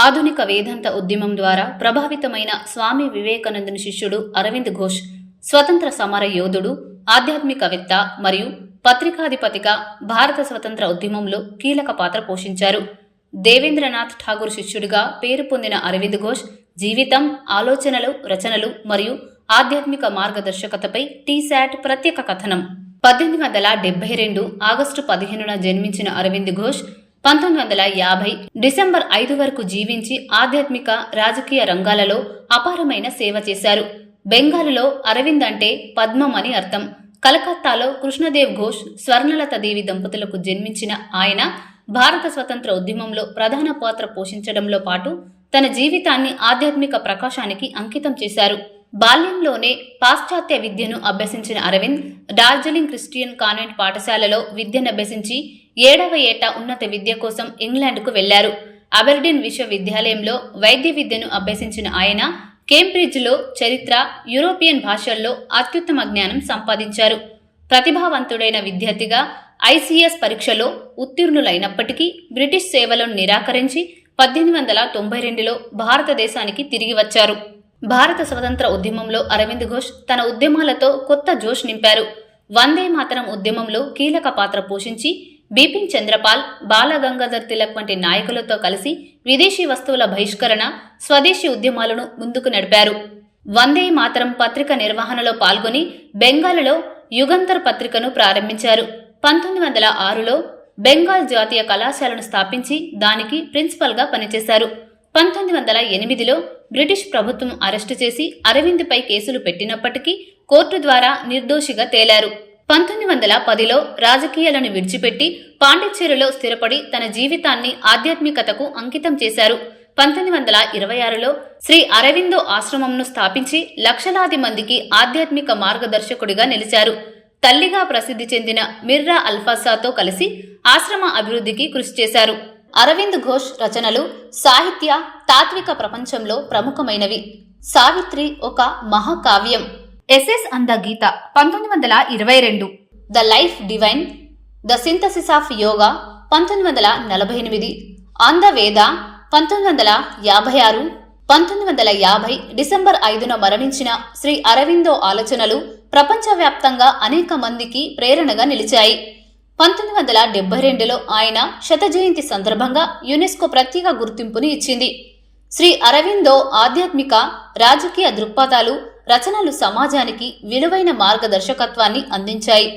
ఆధునిక వేదాంత ఉద్యమం ద్వారా ప్రభావితమైన స్వామి వివేకానందుని శిష్యుడు అరవింద్ ఘోష్ స్వతంత్ర సమర యోధుడు, ఆధ్యాత్మికవేత్త మరియు పత్రికాధిపతిగా భారత స్వతంత్ర ఉద్యమంలో కీలక పాత్ర పోషించారు. దేవేంద్రనాథ్ ఠాగూర్ శిష్యుడిగా పేరు పొందిన అరవింద్ ఘోష్ జీవితం, ఆలోచనలు, రచనలు మరియు ఆధ్యాత్మిక మార్గదర్శకతపై టీశాట్ ప్రత్యేక కథనం. 1872 ఆగస్టు 15న జన్మించిన అరవింద్ ఘోష్ 1950 డిసెంబర్ 5 వరకు జీవించి ఆధ్యాత్మిక, రాజకీయ రంగాలలో అపారమైన సేవ చేశారు. బెంగాలులో అరవింద్ అంటే పద్మం అని అర్థం. కలకత్తాలో కృష్ణదేవ్ ఘోష్, స్వర్ణలత దేవి దంపతులకు జన్మించిన ఆయన భారత స్వతంత్ర ఉద్యమంలో ప్రధాన పాత్ర పోషించడంలో పాటు తన జీవితాన్ని ఆధ్యాత్మిక ప్రకాశానికి అంకితం చేశారు. బాల్యంలోనే పాశ్చాత్య విద్యను అభ్యసించిన అరవింద్ డార్జిలింగ్ క్రిస్టియన్ కాన్వెంట్ పాఠశాలలో విద్యనభ్యసించి 7వ ఏట ఉన్నత విద్య కోసం ఇంగ్లాండ్కు వెళ్లారు. అబెర్డీన్ విశ్వవిద్యాలయంలో వైద్య విద్యను అభ్యసించిన ఆయన కేంబ్రిడ్జ్లో చరిత్ర, యూరోపియన్ భాషల్లో అత్యుత్తమ జ్ఞానం సంపాదించారు. ప్రతిభావంతుడైన విద్యార్థిగా ఐసీఎస్ పరీక్షలో ఉత్తీర్ణులైనప్పటికీ బ్రిటిష్ సేవలను నిరాకరించి 1892లో భారతదేశానికి తిరిగి వచ్చారు. భారత స్వతంత్ర ఉద్యమంలో అరవింద్ ఘోష్ తన ఉద్యమాలతో కొత్త జోష్ నింపారు. వందే మాతరం ఉద్యమంలో కీలక పాత్ర పోషించి బిపిన్ చంద్రపాల్, బాలగంగాధర్ తిలక్ వంటి నాయకులతో కలిసి విదేశీ వస్తువుల బహిష్కరణ, స్వదేశీ ఉద్యమాలను ముందుకు నడిపారు. వందే మాతరం పత్రిక నిర్వహణలో పాల్గొని బెంగాల్లో యుగంతర్ పత్రికను ప్రారంభించారు. 1906లో బెంగాల్ జాతీయ కళాశాలను స్థాపించి దానికి ప్రిన్సిపల్గా పనిచేశారు. 1908లో బ్రిటిష్ ప్రభుత్వం అరెస్టు చేసి అరవింద్పై కేసులు పెట్టినప్పటికీ కోర్టు ద్వారా నిర్దోషిగా తేలారు. 1910లో రాజకీయాలను విడిచిపెట్టి పాండిచ్చేరిలో స్థిరపడి తన జీవితాన్ని ఆధ్యాత్మికతకు అంకితం చేశారు. 1926లో శ్రీ అరవిందో ఆశ్రమంను స్థాపించి లక్షలాది మందికి ఆధ్యాత్మిక మార్గదర్శకుడిగా నిలిచారు. తల్లిగా ప్రసిద్ధి చెందిన మిర్రా అల్ఫాసాతో కలిసి ఆశ్రమ అభివృద్ధికి కృషి చేశారు. అరవింద్ ఘోష్ రచనలు సాహిత్య, తాత్విక ప్రపంచంలో ప్రముఖమైనవి. సావిత్రి ఒక మహాకావ్యం, essays on the Gita 1922, the life divine, the synthesis of yoga 1948, on the Veda 1956. 1950 December 5న మరణించిన శ్రీ అరవిందో ఆలోచనలు ప్రపంచవ్యాప్తంగా అనేక మందికి ప్రేరణగా నిలిచాయి. 1972లో ఆయన శత జయంతి సందర్భంగా యునెస్కో ప్రత్యేక గుర్తింపుని ఇచ్చింది. శ్రీ అరవిందో ఆధ్యాత్మిక, రాజకీయ దృక్పథాలు, రచనలు సమాజానికి విలువైన మార్గదర్శకత్వాన్ని అందించాయి.